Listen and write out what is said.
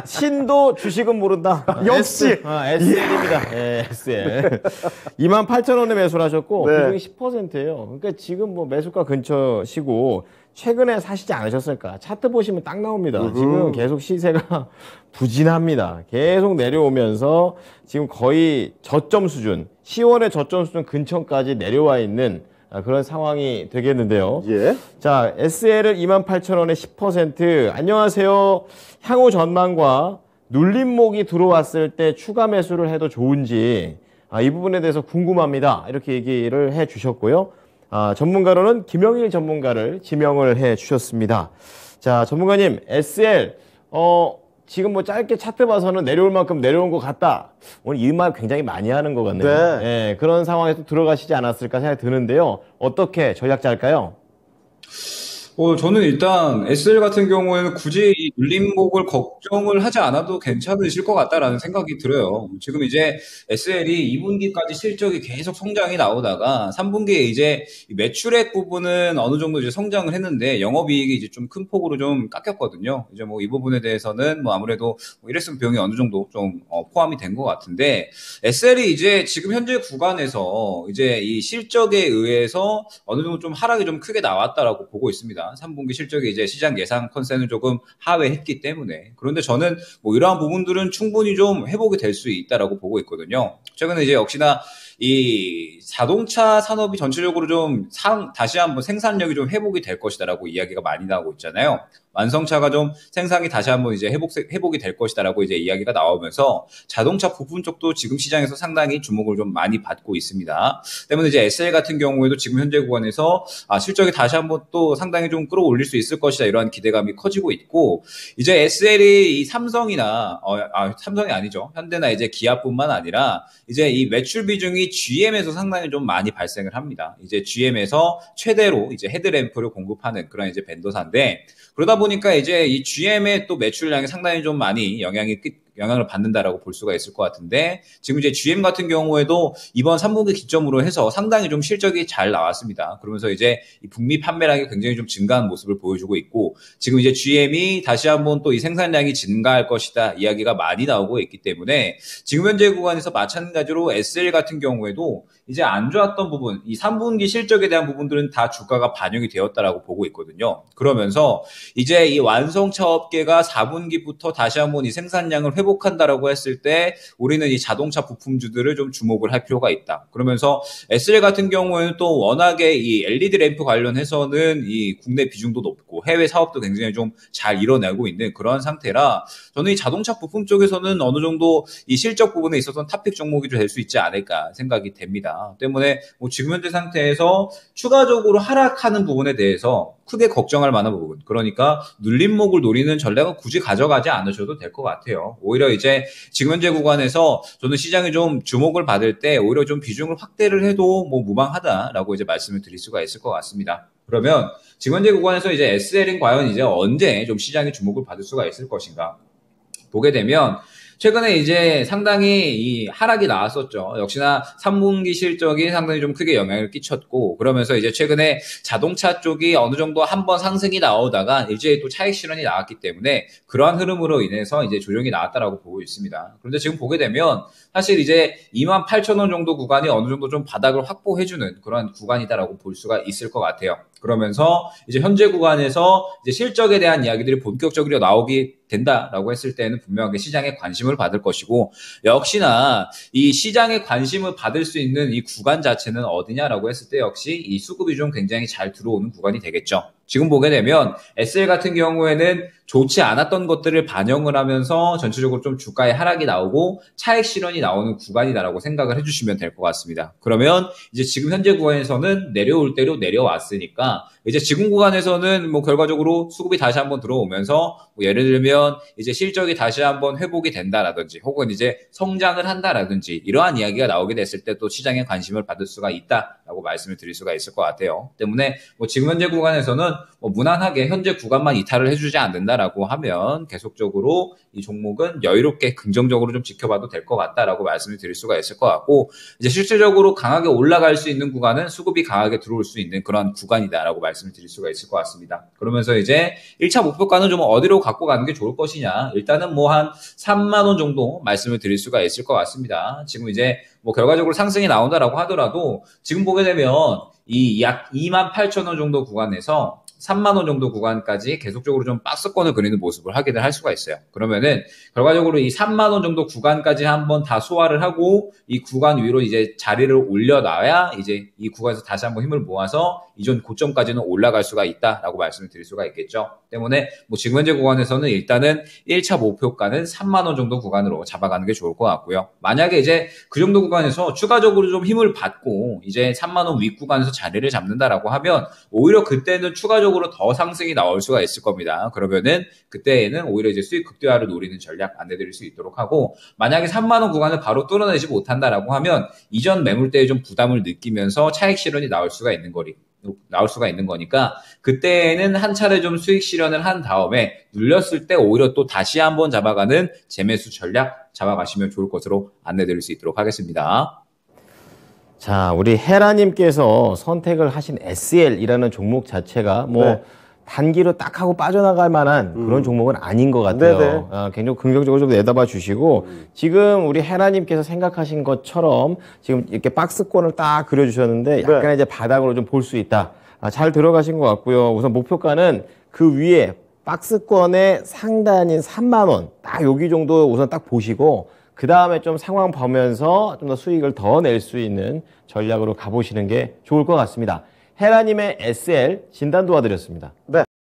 신도 주식은 모른다. 역시. SL입니다. 예, SL. 28,000원에 매수를 하셨고 네. 비중이 10%예요. 그러니까 지금 뭐 매수가 근처시고 최근에 사시지 않으셨을까? 차트 보시면 딱 나옵니다. 지금 계속 시세가 부진합니다. 계속 내려오면서 지금 거의 저점 수준, 10월의 저점 수준 근처까지 내려와 있는 그런 상황이 되겠는데요. 예. 자, SL을 28,000원에 10%. 안녕하세요. 향후 전망과 눌림목이 들어왔을 때 추가 매수를 해도 좋은지 이 부분에 대해서 궁금합니다. 이렇게 얘기를 해 주셨고요. 전문가로는 김영일 전문가를 지명을 해 주셨습니다. 자, 전문가님, SL, 지금 뭐 짧게 차트 봐서는 내려올 만큼 내려온 것 같다. 오늘 이 말 굉장히 많이 하는 것 같네요. 네. 예, 그런 상황에서 들어가시지 않았을까 생각이 드는데요. 어떻게 전략 짤까요? 저는 일단 SL 같은 경우에는 굳이 이 눌림목을 걱정을 하지 않아도 괜찮으실 것 같다라는 생각이 들어요. 지금 이제 SL이 2분기까지 실적이 계속 성장이 나오다가 3분기에 이제 매출액 부분은 어느 정도 이제 성장을 했는데 영업이익이 이제 좀 큰 폭으로 좀 깎였거든요. 이제 뭐 이 부분에 대해서는 뭐 아무래도 뭐 일회성 비용이 어느 정도 좀 포함이 된 것 같은데 SL이 이제 지금 현재 구간에서 이제 이 실적에 의해서 어느 정도 좀 하락이 좀 크게 나왔다라고 보고 있습니다. 3분기 실적이 이제 시장 예상 컨센을 조금 하회했기 때문에. 그런데 저는 뭐 이러한 부분들은 충분히 좀 회복이 될 수 있다라고 보고 있거든요. 최근에 이제 역시나 이 자동차 산업이 전체적으로 좀 다시 한번 생산력이 좀 회복이 될 것이다라고 이야기가 많이 나오고 있잖아요. 완성차가 좀 생산이 다시 한번 이제 회복이 될 것이다라고 이제 이야기가 나오면서 자동차 부품 쪽도 지금 시장에서 상당히 주목을 좀 많이 받고 있습니다. 때문에 이제 SL 같은 경우에도 지금 현재 구간에서 실적이 다시 한번 또 상당히 좀 끌어올릴 수 있을 것이다 이러한 기대감이 커지고 있고 이제 SL이 이 삼성이나 삼성이 아니죠. 현대나 이제 기아뿐만 아니라 이제 이 매출 비중이 GM에서 상당히 좀 많이 발생을 합니다. 이제 GM에서 최대로 이제 헤드램프를 공급하는 그런 이제 벤더사인데 그러다 보니까 이제 이 GM의 또 매출량이 상당히 좀 많이 영향을 받는다라고 볼 수가 있을 것 같은데 지금 이제 GM 같은 경우에도 이번 3분기 기점으로 해서 상당히 좀 실적이 잘 나왔습니다. 그러면서 이제 이 북미 판매량이 굉장히 좀 증가한 모습을 보여주고 있고 지금 이제 GM이 다시 한번 또 이 생산량이 증가할 것이다 이야기가 많이 나오고 있기 때문에 지금 현재 구간에서 마찬가지로 SL 같은 경우에도 이제 안 좋았던 부분, 이 3분기 실적에 대한 부분들은 다 주가가 반영이 되었다라고 보고 있거든요. 그러면서 이제 이 완성차 업계가 4분기부터 다시 한번 이 생산량을 회복한다라고 했을 때 우리는 이 자동차 부품주들을 좀 주목을 할 필요가 있다. 그러면서 SL 같은 경우에는 또 워낙에 이 LED 램프 관련해서는 이 국내 비중도 높고 해외 사업도 굉장히 좀 잘 이뤄내고 있는 그런 상태라 저는 이 자동차 부품 쪽에서는 어느 정도 이 실적 부분에 있어서는 탑픽 종목이 될 수 있지 않을까 생각이 됩니다. 때문에 뭐 지금 현재 상태에서 추가적으로 하락하는 부분에 대해서 크게 걱정할 만한 부분. 그러니까 눌림목을 노리는 전략은 굳이 가져가지 않으셔도 될 것 같아요. 오히려 이제 지금 현재 구간에서 저는 시장이 좀 주목을 받을 때 오히려 좀 비중을 확대를 해도 뭐 무방하다라고 이제 말씀을 드릴 수가 있을 것 같습니다. 그러면 지금 현재 구간에서 이제 SL은 과연 이제 언제 좀 시장이 주목을 받을 수가 있을 것인가 보게 되면 최근에 이제 상당히 이 하락이 나왔었죠. 역시나 3분기 실적이 상당히 좀 크게 영향을 끼쳤고 그러면서 이제 최근에 자동차 쪽이 어느 정도 한번 상승이 나오다가 이제 또 차익 실현이 나왔기 때문에 그러한 흐름으로 인해서 이제 조정이 나왔다라고 보고 있습니다. 그런데 지금 보게 되면 사실 이제 28,000원 정도 구간이 어느 정도 좀 바닥을 확보해주는 그런 구간이다라고 볼 수가 있을 것 같아요. 그러면서 이제 현재 구간에서 이제 실적에 대한 이야기들이 본격적으로 나오기 된다라고 했을 때는 분명하게 시장에 관심을 받을 것이고 역시나 이 시장에 관심을 받을 수 있는 이 구간 자체는 어디냐라고 했을 때 역시 이 수급이 좀 굉장히 잘 들어오는 구간이 되겠죠. 지금 보게 되면 SL 같은 경우에는 좋지 않았던 것들을 반영을 하면서 전체적으로 좀 주가의 하락이 나오고 차익 실현이 나오는 구간이다라고 생각을 해주시면 될 것 같습니다. 그러면 이제 지금 현재 구간에서는 내려올 대로 내려왔으니까 이제 지금 구간에서는 뭐 결과적으로 수급이 다시 한번 들어오면서 뭐 예를 들면 이제 실적이 다시 한번 회복이 된다라든지 혹은 이제 성장을 한다라든지 이러한 이야기가 나오게 됐을 때 또 시장에 관심을 받을 수가 있다라고 말씀을 드릴 수가 있을 것 같아요. 때문에 뭐 지금 현재 구간에서는 뭐 무난하게 현재 구간만 이탈을 해주지 않는다라고 하면 계속적으로 이 종목은 여유롭게 긍정적으로 좀 지켜봐도 될 것 같다라고 말씀을 드릴 수가 있을 것 같고, 이제 실질적으로 강하게 올라갈 수 있는 구간은 수급이 강하게 들어올 수 있는 그런 구간이다라고 말씀을 드릴 수가 있을 것 같습니다. 그러면서 이제 1차 목표가는 좀 어디로 갖고 가는 게 좋을 것이냐, 일단은 뭐 한 3만 원 정도 말씀을 드릴 수가 있을 것 같습니다. 지금 이제 뭐 결과적으로 상승이 나온다라고 하더라도 지금 보게 되면 이 약 28,000원 정도 구간에서 3만 원 정도 구간까지 계속적으로 좀 박스권을 그리는 모습을 확인을 할 수가 있어요. 그러면은 결과적으로 이 3만 원 정도 구간까지 한번 다 소화를 하고 이 구간 위로 이제 자리를 올려놔야 이제 이 구간에서 다시 한번 힘을 모아서 이전 고점까지는 올라갈 수가 있다라고 말씀을 드릴 수가 있겠죠. 때문에 뭐 지금 현재 구간에서는 일단은 1차 목표가는 3만 원 정도 구간으로 잡아가는 게 좋을 것 같고요. 만약에 이제 그 정도 구간에서 추가적으로 좀 힘을 받고 이제 3만 원 윗 구간에서 자리를 잡는다라고 하면 오히려 그때는 추가적으로 더 상승이 나올 수가 있을 겁니다. 그러면은 그때에는 오히려 이제 수익 극대화를 노리는 전략 안내드릴 수 있도록 하고, 만약에 3만 원 구간을 바로 뚫어내지 못한다라고 하면 이전 매물대에 좀 부담을 느끼면서 차익 실현이 나올 수가 있는 거니까 그때는 한 차례 좀 수익 실현을 한 다음에 눌렸을 때 오히려 또 다시 한번 잡아가는 재매수 전략 잡아가시면 좋을 것으로 안내드릴 수 있도록 하겠습니다. 자, 우리 헤라님께서 선택을 하신 SL이라는 종목 자체가 뭐 네. 단기로 딱 하고 빠져나갈 만한 그런 종목은 아닌 것 같아요. 네네. 굉장히 긍정적으로 좀 내다봐 주시고, 지금 우리 헤라님께서 생각하신 것처럼 지금 이렇게 박스권을 딱 그려주셨는데 약간 네. 이제 바닥으로 좀 볼 수 있다. 잘 들어가신 것 같고요. 우선 목표가는 그 위에 박스권의 상단인 3만 원, 딱 여기 정도 우선 딱 보시고, 그 다음에 좀 상황 보면서 좀 더 수익을 더 낼 수 있는 전략으로 가보시는 게 좋을 것 같습니다. 헤라님의 SL 진단 도와드렸습니다. 네.